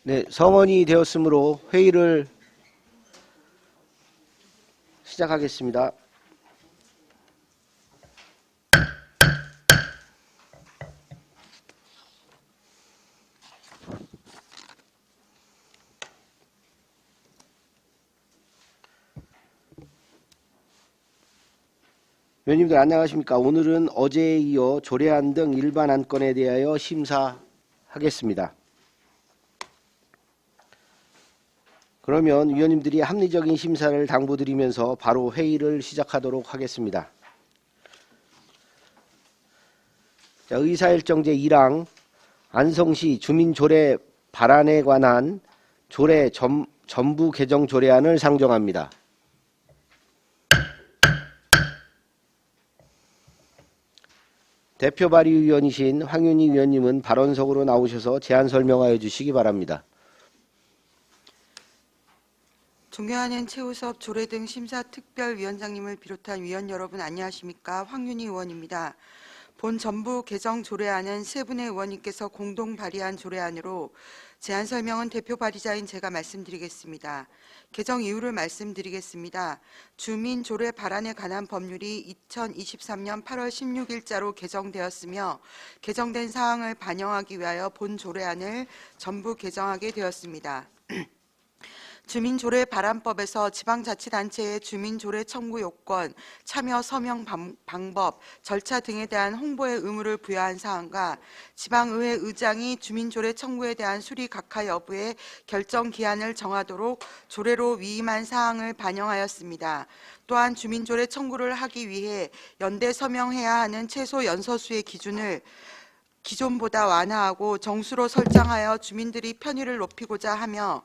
네, 성원이 되었으므로 회의를 시작하겠습니다. 위원님들 안녕하십니까? 오늘은 어제에 이어 조례안 등 일반 안건에 대하여 심사하겠습니다. 그러면 위원님들이 합리적인 심사를 당부드리면서 바로 회의를 시작하도록 하겠습니다. 자, 의사일정 제1항 안성시 주민조례 발안에 관한 조례 전부 개정 조례안을 상정합니다. 대표 발의위원이신 황윤희 위원님은 발언석으로 나오셔서 제안 설명하여 주시기 바랍니다. 존경하는 최우섭 조례 등 심사특별위원장님을 비롯한 위원 여러분 안녕하십니까? 황윤희 의원입니다. 본 전부 개정 조례안은 세 분의 의원님께서 공동 발의한 조례안으로 제안 설명은 대표 발의자인 제가 말씀드리겠습니다. 개정 이유를 말씀드리겠습니다. 주민조례 발안에 관한 법률이 2023년 8월 16일자로 개정되었으며 개정된 사항을 반영하기 위하여 본 조례안을 전부 개정하게 되었습니다. 주민조례 발안법에서 지방자치단체의 주민조례 청구 요건, 참여 서명 방법, 절차 등에 대한 홍보의 의무를 부여한 사항과 지방의회 의장이 주민조례 청구에 대한 수리 각하 여부의 결정 기한을 정하도록 조례로 위임한 사항을 반영하였습니다. 또한 주민조례 청구를 하기 위해 연대 서명해야 하는 최소 연서수의 기준을 기존보다 완화하고 정수로 설정하여 주민들이 편의를 높이고자 하며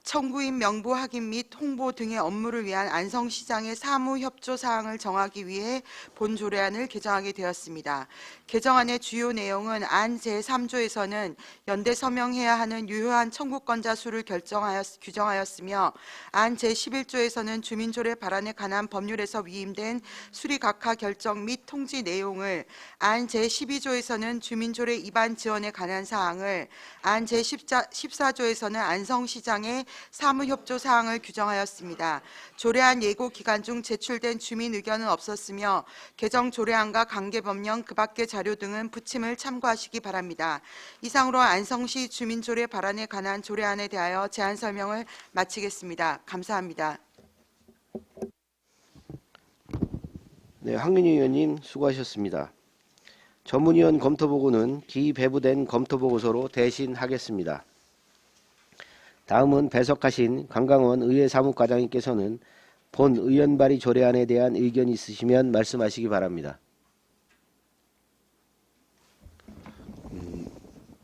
청구인 명부 확인 및 홍보 등의 업무를 위한 안성시장의 사무협조 사항을 정하기 위해 본 조례안을 개정하게 되었습니다. 개정안의 주요 내용은 안 제3조에서는 연대 서명해야 하는 유효한 청구권자 수를 규정하였으며 안 제11조에서는 주민조례 발안에 관한 법률에서 위임된 수리각하 결정 및 통지 내용을, 안 제12조에서는 주민조례 위반 지원에 관한 사항을, 안 제14조에서는 안성시장의 사무협조 사항을 규정하였습니다. 조례안 예고 기간 중 제출된 주민 의견은 없었으며 개정 조례안과 관계법령 그 밖의 자료 등은 부침을 참고하시기 바랍니다. 이상으로 안성시 주민조례 발안에 관한 조례안에 대하여 제안 설명을 마치겠습니다. 감사합니다. 네, 황민희 의원님 수고하셨습니다. 전문위원 검토보고는 기배부된 검토보고서로 대신하겠습니다. 다음은 배석하신 강강원 의회사무과장님께서는 본 의원 발의 조례안에 대한 의견이 있으시면 말씀하시기 바랍니다.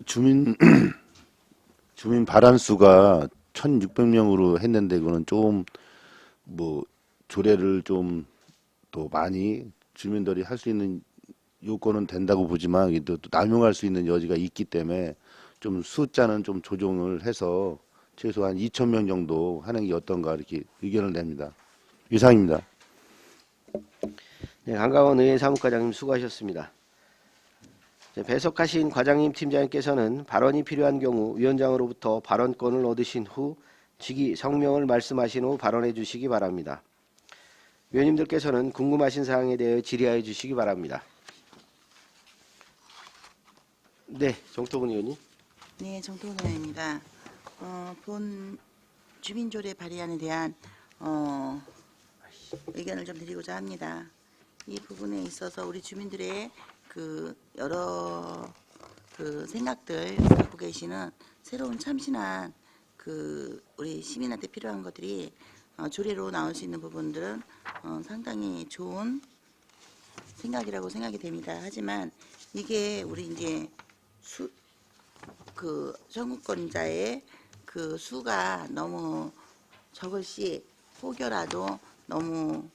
주민 발안 수가 1,600명으로 했는데 그거는 좀 조례를 좀 더 많이 주민들이 할 수 있는 요건은 된다고 보지만 또 남용할 수 있는 여지가 있기 때문에 좀 숫자는 좀 조정을 해서 최소한 2,000명 정도 하는 게 어떤가 이렇게 의견을 냅니다. 이상입니다. 네, 강강원 의회사무과장님 수고하셨습니다. 배석하신 과장님, 팀장님께서는 발언이 필요한 경우 위원장으로부터 발언권을 얻으신 후 직위 성명을 말씀하신 후 발언해 주시기 바랍니다. 위원님들께서는 궁금하신 사항에 대해 질의하여 주시기 바랍니다. 네, 정토근 의원님. 네, 정토근 의원입니다. 본 주민조례 발의안에 대한 의견을 좀 드리고자 합니다. 이 부분에 있어서 우리 주민들의 여러 생각들 갖고 계시는 새로운 참신한 우리 시민한테 필요한 것들이 조례로 나올 수 있는 부분들은 상당히 좋은 생각이라고 생각이 됩니다. 하지만 이게 우리 이제 청구권자의 수가 너무 적을 시 혹여라도 너무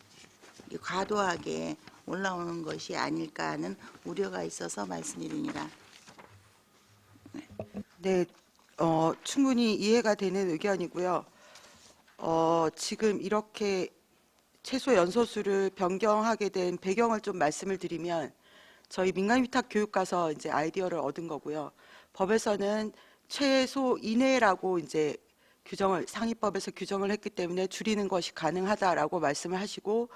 과도하게 올라오는 것이 아닐까 하는 우려가 있어서 말씀드립니다. 네, 충분히 이해가 되는 의견이고요. 지금 이렇게 최소 연소수를 변경하게 된 배경을 좀 말씀을 드리면 저희 민간위탁 교육 가서 이제 아이디어를 얻은 거고요. 법에서는 최소 이내라고 이제 규정을 상위법에서 규정을 했기 때문에 줄이는 것이 가능하다라고 말씀을 하시고,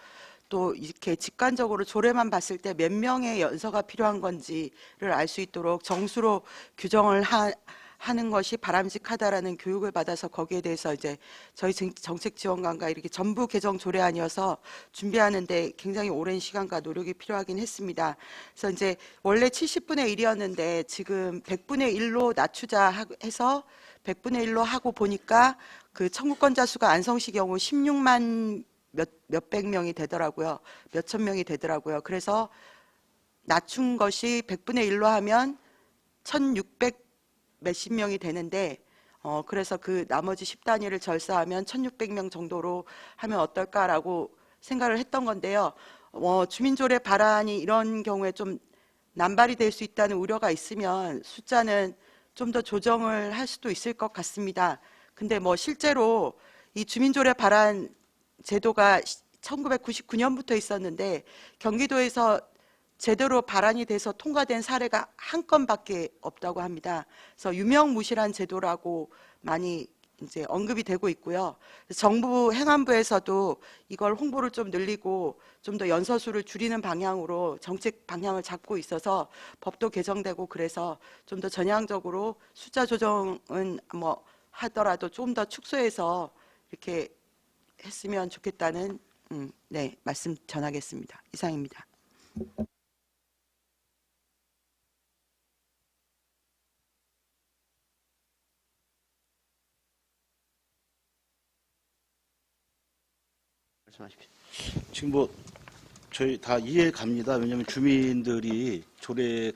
또 이렇게 직관적으로 조례만 봤을 때 몇 명의 연서가 필요한 건지를 알 수 있도록 정수로 규정을 하는 것이 바람직하다라는 교육을 받아서 거기에 대해서 이제 저희 정책지원관과 이렇게 전부 개정 조례안이어서 준비하는데 굉장히 오랜 시간과 노력이 필요하긴 했습니다. 그래서 이제 원래 70분의 1이었는데 지금 100분의 1로 낮추자 해서 100분의 1로 하고 보니까 그 청구권자 수가 안성시 경우 16만 몇백 명이 되더라고요. 몇천 명이 되더라고요. 그래서 낮춘 것이 100분의 1로 하면 1600 몇십 명이 되는데, 그래서 그 나머지 10단위를 절사하면 1600명 정도로 하면 어떨까라고 생각을 했던 건데요. 주민조례 발안이 이런 경우에 좀 남발이 될 수 있다는 우려가 있으면 숫자는 좀 더 조정을 할 수도 있을 것 같습니다. 근데 뭐 실제로 이 주민조례 발안 제도가 1999년부터 있었는데 경기도에서 제대로 발안이 돼서 통과된 사례가 한 건밖에 없다고 합니다. 그래서 유명무실한 제도라고 많이 이제 언급이 되고 있고요. 정부 행안부에서도 이걸 홍보를 좀 늘리고 좀 더 연서수를 줄이는 방향으로 정책 방향을 잡고 있어서 법도 개정되고, 그래서 좀 더 전향적으로 숫자 조정은 뭐 하더라도 좀 더 축소해서 이렇게 했으면 좋겠다는 네, 말씀 전하겠습니다. 이상입니다. 말씀하십시오. 지금 뭐 저희 다 이해 갑니다. 왜냐하면 주민들이 조례에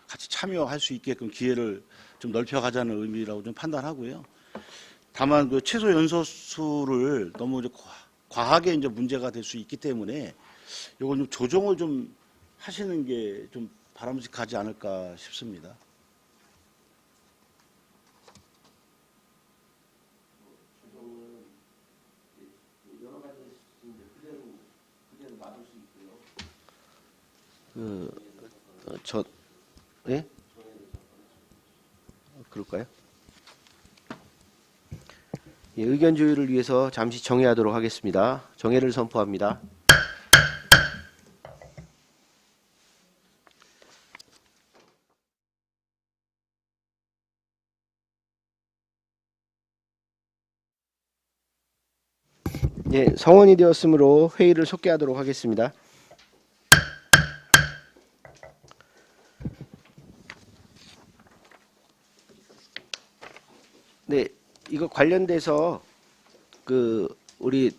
같이 참여할 수 있게끔 기회를 좀 넓혀가자는 의미라고 좀 판단하고요. 다만 그 최소 연소수를 너무 이제 과하게 이제 문제가 될 수 있기 때문에 이걸 좀 조정을 좀 하시는 게 좀 바람직하지 않을까 싶습니다. 예? 그럴까요? 예, 의견 조율을 위해서 잠시 정회하도록 하겠습니다. 정회를 선포합니다. 예, 성원이 되었으므로 회의를 속개하도록 하겠습니다. 네, 이거 관련돼서 우리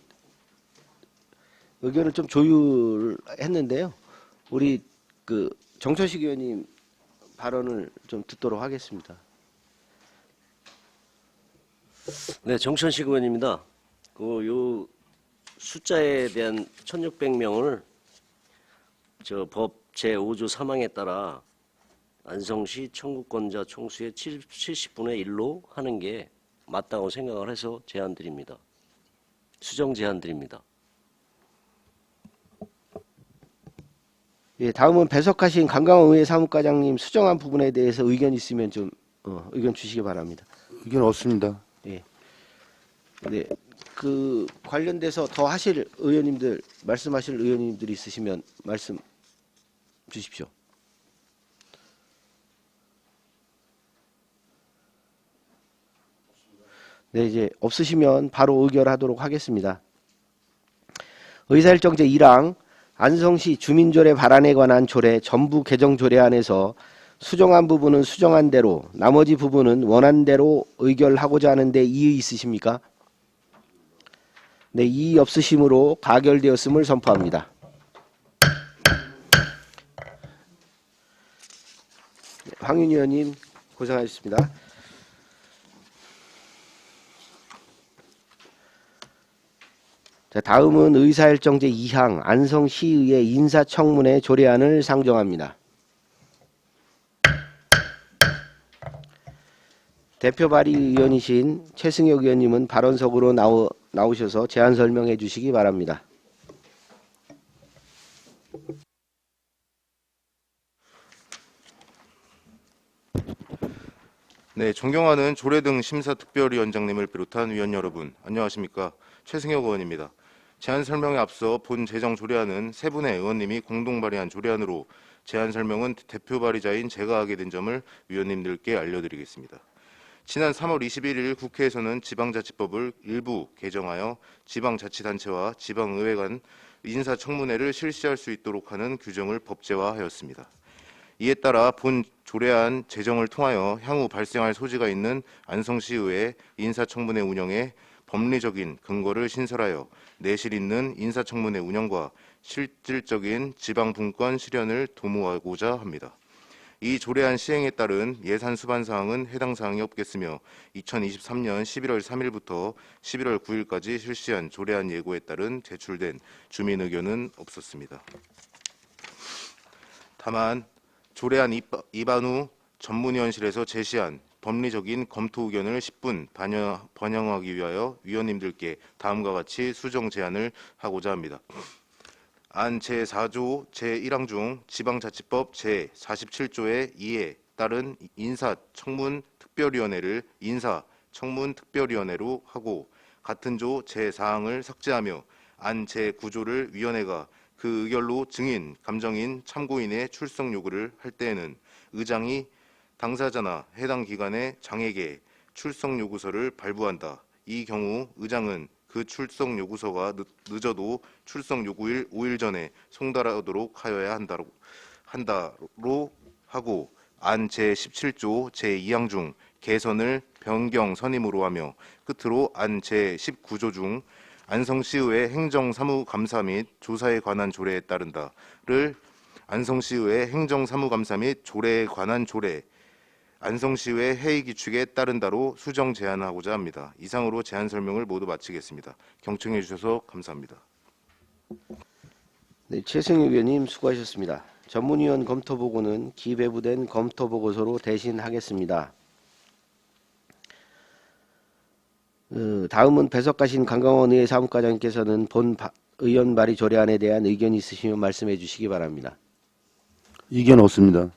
의견을 좀 조율했는데요. 우리 정천식 의원님 발언을 좀 듣도록 하겠습니다. 네, 정천식 의원입니다. 요 숫자에 대한 1600명을 법 제5조 3항에 따라 안성시 청구권자 총수의 70분의 1로 하는 게 맞다고 생각을 해서 제안드립니다. 수정 제안드립니다. 예, 다음은 배석하신 강강원 의회 사무과장님 수정한 부분에 대해서 의견 있으면 좀 의견 주시기 바랍니다. 의견 없습니다. 예. 네, 관련돼서 더 하실 의원님들, 말씀하실 의원님들이 있으시면 말씀 주십시오. 네, 이제 없으시면 바로 의결하도록 하겠습니다. 의사일정 제1항 안성시 주민조례 발안에 관한 조례 전부 개정 조례안에서 수정한 부분은 수정한 대로, 나머지 부분은 원한 대로 의결하고자 하는데 이의 있으십니까? 네, 이의 없으심으로 가결되었음을 선포합니다. 네, 황윤희 의원님 고생하셨습니다. 자, 다음은 의사일정 제2항 안성시의회 인사청문회 조례안을 상정합니다. 대표 발의위원이신 최승혁 의원님은 발언석으로 나오셔서 제안 설명해 주시기 바랍니다. 네, 존경하는 조례등 심사특별위원장님을 비롯한 위원 여러분, 안녕하십니까? 최승혁 의원입니다. 제안 설명에 앞서 본 제정 조례안은 세 분의 의원님이 공동 발의한 조례안으로 제안 설명은 대표 발의자인 제가 하게 된 점을 위원님들께 알려드리겠습니다. 지난 3월 21일 국회에서는 지방자치법을 일부 개정하여 지방자치단체와 지방의회 간 인사청문회를 실시할 수 있도록 하는 규정을 법제화하였습니다. 이에 따라 본 조례안 제정을 통하여 향후 발생할 소지가 있는 안성시의회 인사청문회 운영에 법리적인 근거를 신설하여 내실 있는 인사청문회 운영과 실질적인 지방분권 실현을 도모하고자 합니다. 이 조례안 시행에 따른 예산 수반 사항은 해당 사항이 없겠으며 2023년 11월 3일부터 11월 9일까지 실시한 조례안 예고에 따른 제출된 주민 의견은 없었습니다. 다만 조례안 입안 후 전문위원실에서 제시한 법리적인 검토 의견을 10분 반영하기 위하여 위원님들께 다음과 같이 수정 제안을 하고자 합니다. 안 제4조 제1항 중 지방자치법 제47조의 2에 따른 인사청문특별위원회를 인사청문특별위원회로 하고 같은 조 제4항을 삭제하며 안 제9조를 위원회가 그 의결로 증인, 감정인, 참고인의 출석 요구를 할 때에는 의장이 당사자나 해당 기관의 장에게 출석 요구서를 발부한다. 이 경우 의장은 그 출석 요구서가 늦어도 출석 요구일 5일 전에 송달하도록 하여야 한다로 하고 안 제17조 제2항 중 개선을 변경 선임으로 하며 끝으로 안 제19조 중 안성시의회 행정사무감사 및 조사에 관한 조례에 따른다를 안성시의회 행정사무감사 및 조례에 관한 조례 안성시의회 회의규칙에 따른다로 수정 제안하고자 합니다. 이상으로 제안 설명을 모두 마치겠습니다. 경청해 주셔서 감사합니다. 네, 최승희 의원님 수고하셨습니다. 전문위원 검토보고는 기배부된 검토보고서로 대신하겠습니다. 다음은 배석하신 강강원 의회 사무과장님께서는 본 의원 발의 조례안에 대한 의견이 있으시면 말씀해 주시기 바랍니다. 이견 없습니다.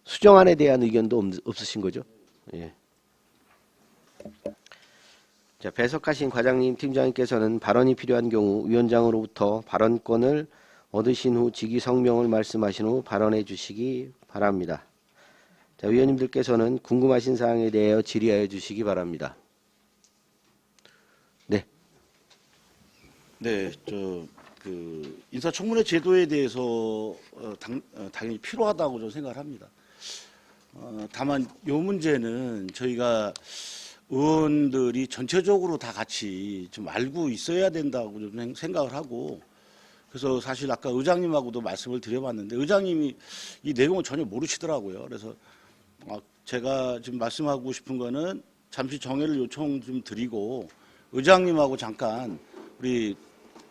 수정안에 대한 의견도 없으신 거죠? 예. 자, 배석하신 과장님, 팀장님께서는 발언이 필요한 경우 위원장으로부터 발언권을 얻으신 후 직위 성명을 말씀하신 후 발언해 주시기 바랍니다. 자, 위원님들께서는 궁금하신 사항에 대하여 질의하여 주시기 바랍니다. 네. 네, 인사청문회 제도에 대해서 당연히 필요하다고 저는 생각을 합니다. 다만 이 문제는 저희가 의원들이 전체적으로 다 같이 좀 알고 있어야 된다고 좀 생각을 하고, 그래서 사실 아까 의장님하고도 말씀을 드려봤는데 의장님이 이 내용을 전혀 모르시더라고요. 그래서 제가 지금 말씀하고 싶은 거는 잠시 정회를 요청 좀 드리고 의장님하고 잠깐 우리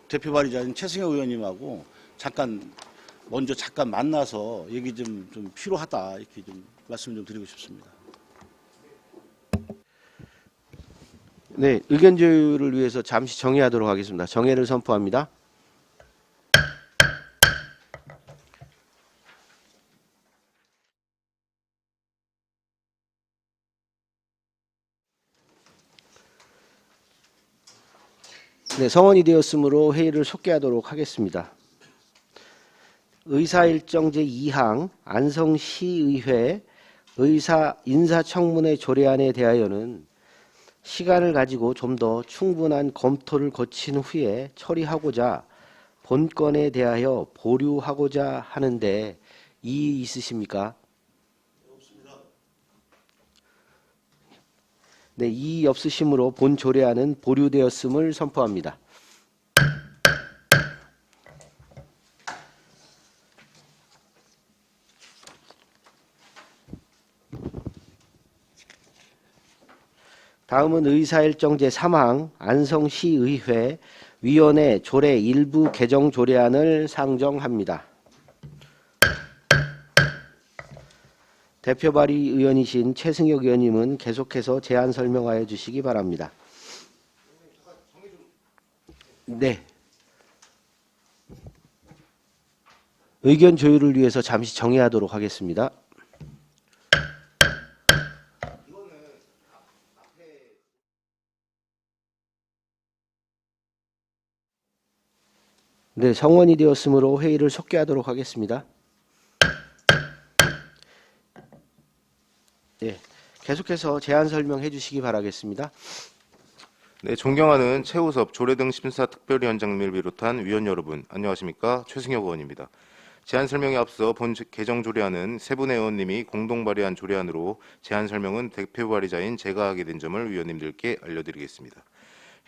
대표 발의자인 최승혁 의원님하고 먼저 잠깐 만나서 얘기 좀 필요하다 이렇게 좀 말씀 좀 드리고 싶습니다. 네, 의견 조율을 위해서 잠시 정회하도록 하겠습니다. 정회를 선포합니다. 네, 성원이 되었으므로 회의를 속개하도록 하겠습니다. 의사일정 제2항 안성시의회 인사청문회 조례안에 대하여는 시간을 가지고 좀 더 충분한 검토를 거친 후에 처리하고자 본건에 대하여 보류하고자 하는데 이의 있으십니까? 없습니다. 네, 이의 없으시므로 본 조례안은 보류되었음을 선포합니다. 다음은 의사일정 제3항 안성시의회 위원회 조례 일부 개정 조례안을 상정합니다. 대표 발의 의원이신 최승혁 의원님은 계속해서 제안 설명하여 주시기 바랍니다. 네. 의견 조율을 위해서 잠시 정회하도록 하겠습니다. 네, 성원이 되었으므로 회의를 속개하도록 하겠습니다. 네, 계속해서 제안 설명해 주시기 바라겠습니다. 네, 존경하는 최우섭 조례등 심사특별위원장님을 비롯한 위원 여러분, 안녕하십니까? 최승혁 의원입니다. 제안 설명에 앞서 본 개정 조례안은 세 분의 의원님이 공동 발의한 조례안으로 제안 설명은 대표 발의자인 제가 하게 된 점을 위원님들께 알려드리겠습니다.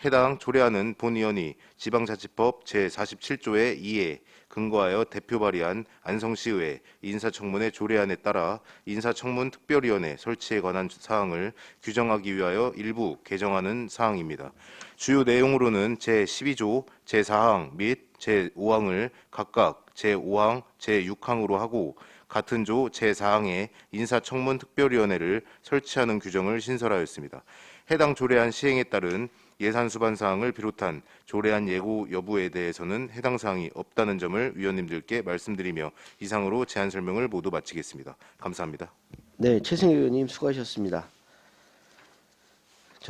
해당 조례안은 본 의원이 지방자치법 제47조의 2에 근거하여 대표 발의한 안성시의회 인사청문회 조례안에 따라 인사청문 특별위원회 설치에 관한 사항을 규정하기 위하여 일부 개정하는 사항입니다. 주요 내용으로는 제12조 제4항 및 제5항을 각각 제5항, 제6항으로 하고 같은 조 제4항에 인사청문 특별위원회를 설치하는 규정을 신설하였습니다. 해당 조례안 시행에 따른 예산 수반 사항을 비롯한 조례안 예고 여부에 대해서는 해당 사항이 없다는 점을 위원님들께 말씀드리며 이상으로 제안 설명을 모두 마치겠습니다. 감사합니다. 네, 최승희 의원님 수고하셨습니다.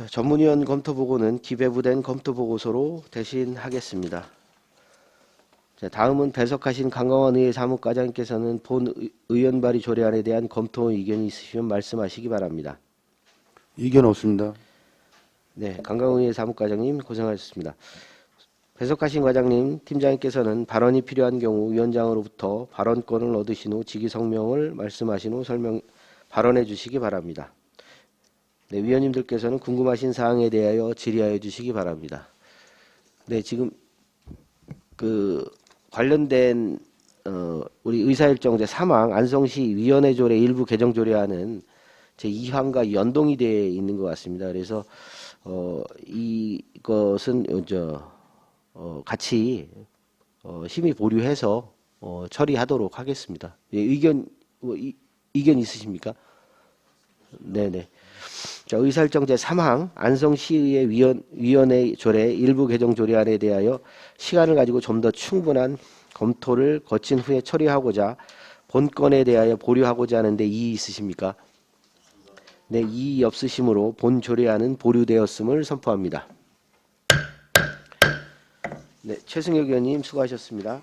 전문위원 검토 보고는 기배부된 검토 보고서로 대신하겠습니다. 자, 다음은 배석하신 강강원 의회 사무과장님께서는 본 의원 발의 조례안에 대한 검토 의견이 있으시면 말씀하시기 바랍니다. 이견 없습니다. 네, 강강원 의회 사무과장님 고생하셨습니다. 배석하신 과장님, 팀장님께서는 발언이 필요한 경우 위원장으로부터 발언권을 얻으신 후 직위 성명을 말씀하신 후 발언해 주시기 바랍니다. 네, 위원님들께서는 궁금하신 사항에 대하여 질의하여 주시기 바랍니다. 네, 지금 관련된 우리 의사일정 제3항 안성시 위원회 조례 일부 개정 조례안은 제2항과 연동이 되어 있는 것 같습니다. 그래서 이것은 같이 심의 보류해서 처리하도록 하겠습니다. 예, 의견 있으십니까? 네네. 자, 의사일정 제3항 안성시의회 위원회 조례 일부 개정 조례안에 대하여 시간을 가지고 좀 더 충분한 검토를 거친 후에 처리하고자 본건에 대하여 보류하고자 하는데 이의 있으십니까? 네, 이의 없으시므로 본 조례안은 보류되었음을 선포합니다. 네, 최승혁 의원님 수고하셨습니다.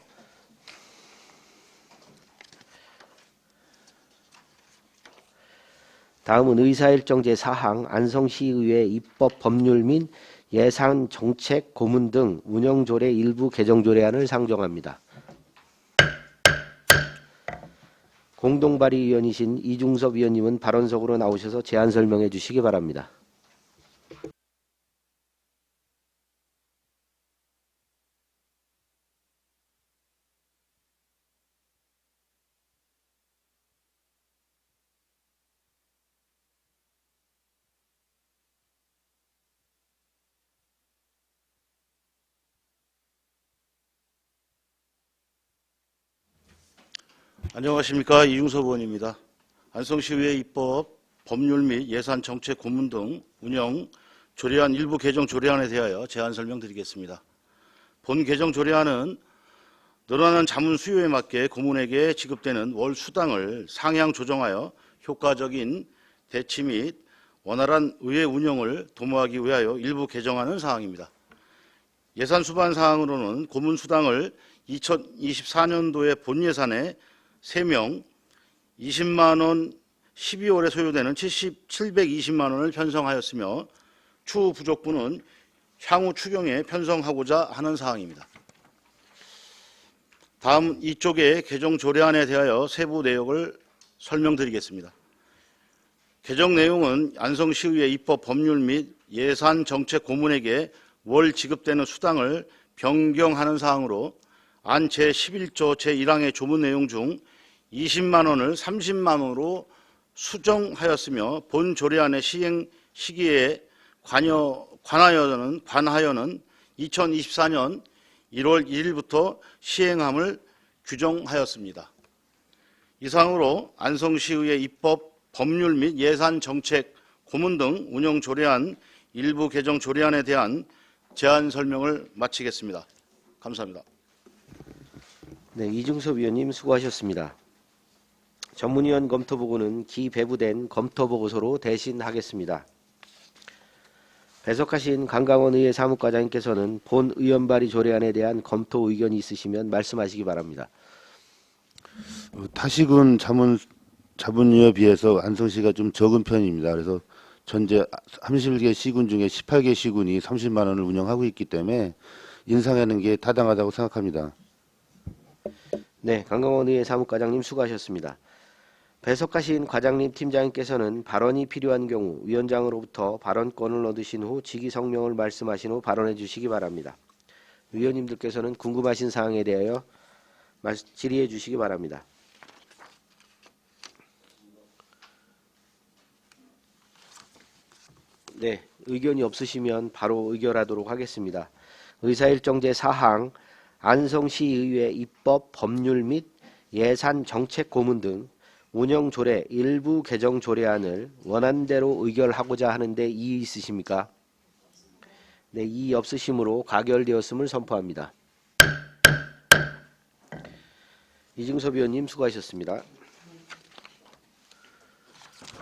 다음은 의사일정 제4항 안성시의회 입법 법률 및 예산 정책 고문 등 운영조례 일부 개정 조례안을 상정합니다. 공동발의위원이신 이중섭 위원님은 발언석으로 나오셔서 제안 설명해 주시기 바랍니다. 안녕하십니까. 이중섭 의원입니다. 안성시의회 입법, 법률 및 예산 정책 고문 등 운영 조례안 일부 개정 조례안에 대하여 제안 설명드리겠습니다. 본 개정 조례안은 늘어나는 자문 수요에 맞게 고문에게 지급되는 월 수당을 상향 조정하여 효과적인 대치 및 원활한 의회 운영을 도모하기 위하여 일부 개정하는 사항입니다. 예산 수반 사항으로는 고문 수당을 2024년도에 본 예산에 3명 20만 원 12월에 소요되는 720만 원을 편성하였으며 추후 부족분은 향후 추경에 편성하고자 하는 사항입니다. 다음 이쪽의 개정 조례안에 대하여 세부 내용을 설명드리겠습니다. 개정 내용은 안성시의회 입법 법률 및 예산 정책 고문에게 월 지급되는 수당을 변경하는 사항으로 안 제11조 제1항의 조문 내용 중 20만 원을 30만 원으로 수정하였으며 본 조례안의 시행 시기에 관하여는 2024년 1월 1일부터 시행함을 규정하였습니다. 이상으로 안성시의회 입법 법률 및 예산 정책 고문 등 운영 조례안 일부 개정 조례안에 대한 제안 설명을 마치겠습니다. 감사합니다. 네, 이중섭 위원님 수고하셨습니다. 전문위원 검토보고는 기배부된 검토보고서로 대신하겠습니다. 배석하신 강강원 의회 사무과장님께서는 본 의원 발의 조례안에 대한 검토 의견이 있으시면 말씀하시기 바랍니다. 타시군 자본위에 비해서 안성시가 좀 적은 편입니다. 그래서 전제 31개 시군 중에 18개 시군이 30만 원을 운영하고 있기 때문에 인상하는 게 타당하다고 생각합니다. 네, 강강원 의회 사무과장님 수고하셨습니다. 배석하신 과장님 팀장님께서는 발언이 필요한 경우 위원장으로부터 발언권을 얻으신 후 직위 성명을 말씀하신 후 발언해 주시기 바랍니다. 위원님들께서는 궁금하신 사항에 대하여 질의해 주시기 바랍니다. 네, 의견이 없으시면 바로 의결하도록 하겠습니다. 의사일정 제4항 안성시의회 입법, 법률 및 예산 정책 고문 등 운영조례 일부 개정 조례안을 원안대로 의결하고자 하는데 이의 있으십니까? 네, 이의 없으시므로 가결되었음을 선포합니다. 이증섭 위원님 수고하셨습니다.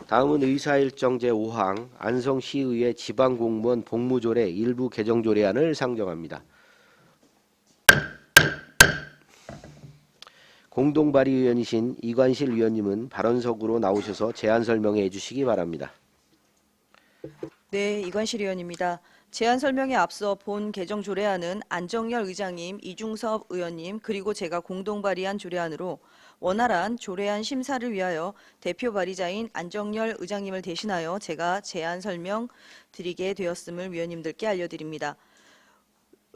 다음은 의사일정 제5항 안성시의회 지방공무원 복무조례 일부 개정 조례안을 상정합니다. 공동발의위원이신 이관실 위원님은 발언석으로 나오셔서 제안 설명해 주시기 바랍니다. 네, 이관실 의원입니다. 제안 설명에 앞서 본 개정 조례안은 안정열 의장님, 이중섭 의원님 그리고 제가 공동 발의한 조례안으로 원활한 조례안 심사를 위하여 대표 발의자인 안정열 의장님을 대신하여 제가 제안 설명 드리게 되었음을 위원님들께 알려드립니다.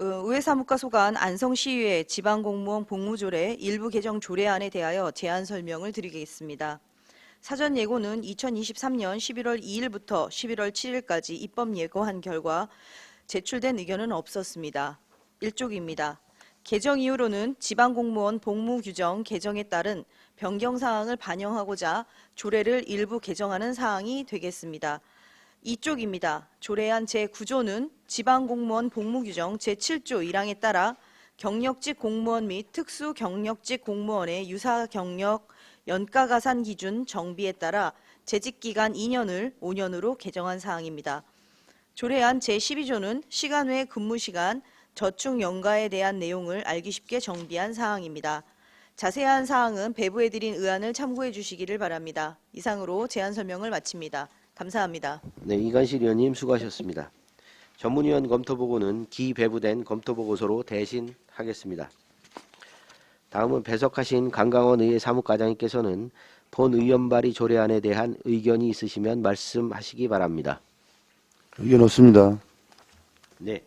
의회 사무과 소관 안성시의회 지방공무원 복무조례 일부 개정 조례안에 대하여 제안 설명을 드리겠습니다. 사전 예고는 2023년 11월 2일부터 11월 7일까지 입법 예고한 결과 제출된 의견은 없었습니다. 1쪽입니다. 개정 이후로는 지방공무원 복무규정 개정에 따른 변경사항을 반영하고자 조례를 일부 개정하는 사항이 되겠습니다. 2쪽입니다. 조례안 제9조는 지방공무원 복무규정 제7조 1항에 따라 경력직 공무원 및 특수경력직 공무원의 유사경력 연가가산 기준 정비에 따라 재직기간 2년을 5년으로 개정한 사항입니다. 조례안 제12조는 시간 외 근무시간 저축 연가에 대한 내용을 알기 쉽게 정비한 사항입니다. 자세한 사항은 배부해드린 의안을 참고해 주시기를 바랍니다. 이상으로 제안 설명을 마칩니다. 감사합니다. 네, 이관실 의원님 수고하셨습니다. 전문위원 검토보고는 기배부된 검토보고서로 대신하겠습니다. 다음은 배석하신 강강원 의회 사무과장님께서는 본 의원 발의 조례안에 대한 의견이 있으시면 말씀하시기 바랍니다. 의견 없습니다. 네,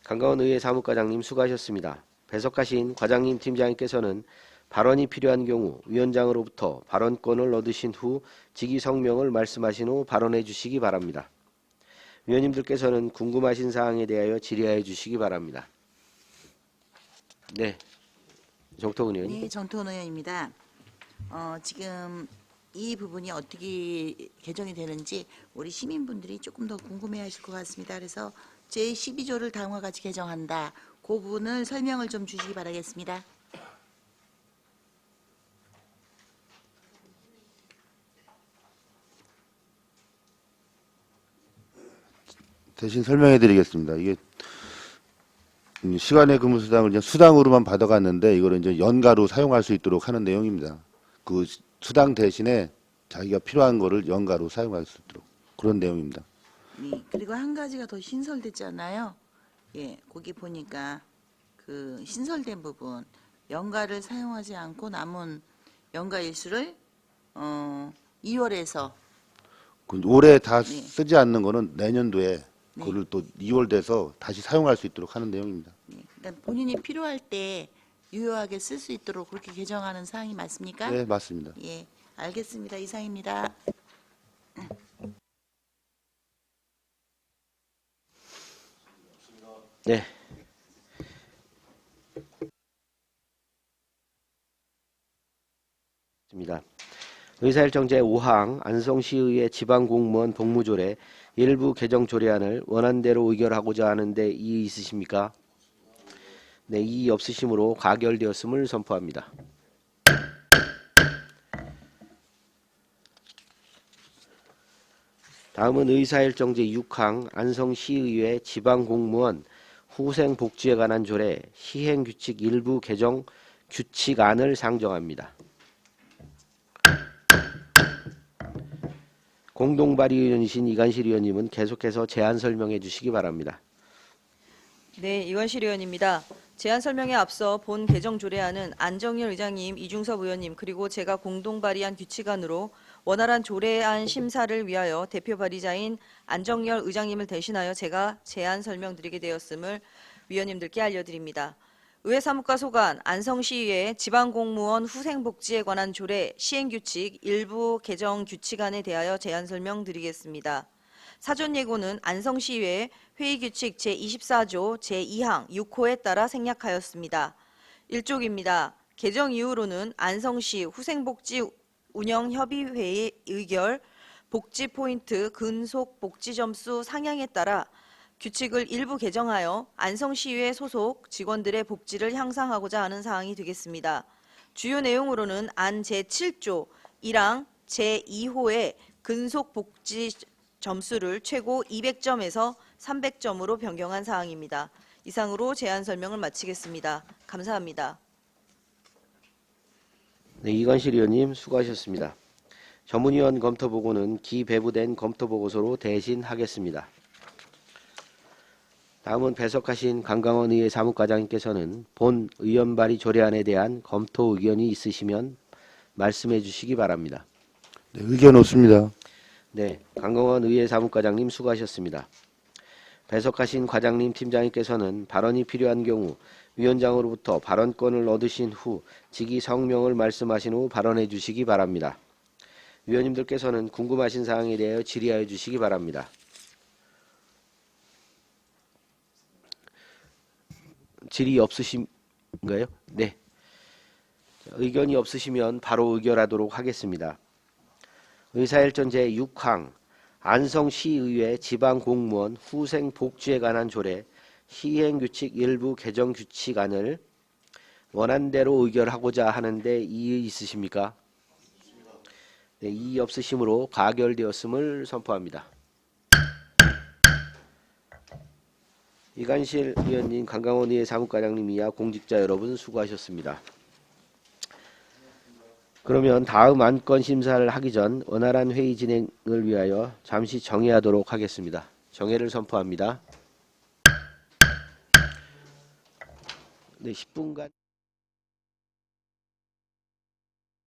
강강원 의회 사무과장님 수고하셨습니다. 배석하신 과장님 팀장님께서는 발언이 필요한 경우 위원장으로부터 발언권을 얻으신 후 직위 성명을 말씀하신 후 발언해 주시기 바랍니다. 위원님들께서는 궁금하신 사항에 대하여 질의해 주시기 바랍니다. 네, 정토근 의원님. 네, 정토은 의원입니다. 지금 이 부분이 어떻게 개정이 되는지 우리 시민분들이 조금 더 궁금해하실 것 같습니다. 그래서 제12조를 다음과 같이 개정한다. 그 부분을 설명을 좀 주시기 바라겠습니다. 대신 설명해 드리겠습니다. 이게 시간의 근무 수당을 그냥 수당으로만 받아갔는데 이거를 이제 연가로 사용할 수 있도록 하는 내용입니다. 그 수당 대신에 자기가 필요한 거를 연가로 사용할 수 있도록 그런 내용입니다. 네, 그리고 한 가지가 더 신설됐잖아요. 예, 거기 보니까 그 신설된 부분 연가를 사용하지 않고 남은 연가 일수를 2월에서 그 올해 다 네. 쓰지 않는 거는 내년도에 네. 그걸 또 2월 돼서 다시 사용할 수 있도록 하는 내용입니다. 네, 그러니까 본인이 필요할 때 유효하게 쓸 수 있도록 그렇게 개정하는 사항이 맞습니까? 네, 맞습니다. 예, 알겠습니다. 이상입니다. 네. 입니다. 의사일정 제5항 안성시의회 지방공무원 복무조례 일부 개정 조례안을 원안대로 의결하고자 하는데 이의 있으십니까? 네, 이의 없으시므로 가결되었음을 선포합니다. 다음은 의사일정제 6항 안성시의회 지방공무원 후생복지에 관한 조례 시행규칙 일부 개정 규칙안을 상정합니다. 공동발의의원이신 이관실 의원님은 계속해서 제안 설명해 주시기 바랍니다. 네, 이관실 의원입니다. 제안 설명에 앞서 본 개정 조례안은 안정열 의장님, 이중섭 의원님 그리고 제가 공동 발의한 규칙안으로 원활한 조례안 심사를 위하여 대표 발의자인 안정열 의장님을 대신하여 제가 제안 설명드리게 되었음을 위원님들께 알려드립니다. 의회 사무과 소관 안성시의회 지방공무원 후생복지에 관한 조례 시행규칙 일부 개정 규칙안에 대하여 제안 설명드리겠습니다. 사전 예고는 안성시의회 회의규칙 제24조 제2항 6호에 따라 생략하였습니다. 1쪽입니다. 개정 이후로는 안성시 후생복지 운영협의회의 의결, 복지포인트 근속 복지점수 상향에 따라 규칙을 일부 개정하여 안성시의회 소속 직원들의 복지를 향상하고자 하는 사항이 되겠습니다. 주요 내용으로는 안 제7조 1항 제2호의 근속 복지 점수를 최고 200점에서 300점으로 변경한 사항입니다. 이상으로 제안 설명을 마치겠습니다. 감사합니다. 네, 이관실 의원님 수고하셨습니다. 전문위원 검토보고는 기배부된 검토보고서로 대신하겠습니다. 다음은 배석하신 강강원 의회 사무과장님께서는 본 의원 발의 조례안에 대한 검토 의견이 있으시면 말씀해 주시기 바랍니다. 네, 의견 없습니다. 네, 강강원 의회 사무과장님 수고하셨습니다. 배석하신 과장님 팀장님께서는 발언이 필요한 경우 위원장으로부터 발언권을 얻으신 후 직위 성명을 말씀하신 후 발언해 주시기 바랍니다. 위원님들께서는 궁금하신 사항에 대하여 질의하여 주시기 바랍니다. 질의 없으신가요? 네. 의견이 없으시면 바로 의결하도록 하겠습니다. 의사일정 제6항 안성시의회 지방공무원 후생복지에 관한 조례 시행규칙 일부 개정 규칙안을 원안대로 의결하고자 하는데 이의 있으십니까? 네, 이의 없으시므로 가결되었음을 선포합니다. 이관실 의원님, 강강원 의회 사무과장님 이하 공직자 여러분 수고하셨습니다. 그러면 다음 안건 심사를 하기 전 원활한 회의 진행을 위하여 잠시 정회하도록 하겠습니다. 정회를 선포합니다. 네, 10분간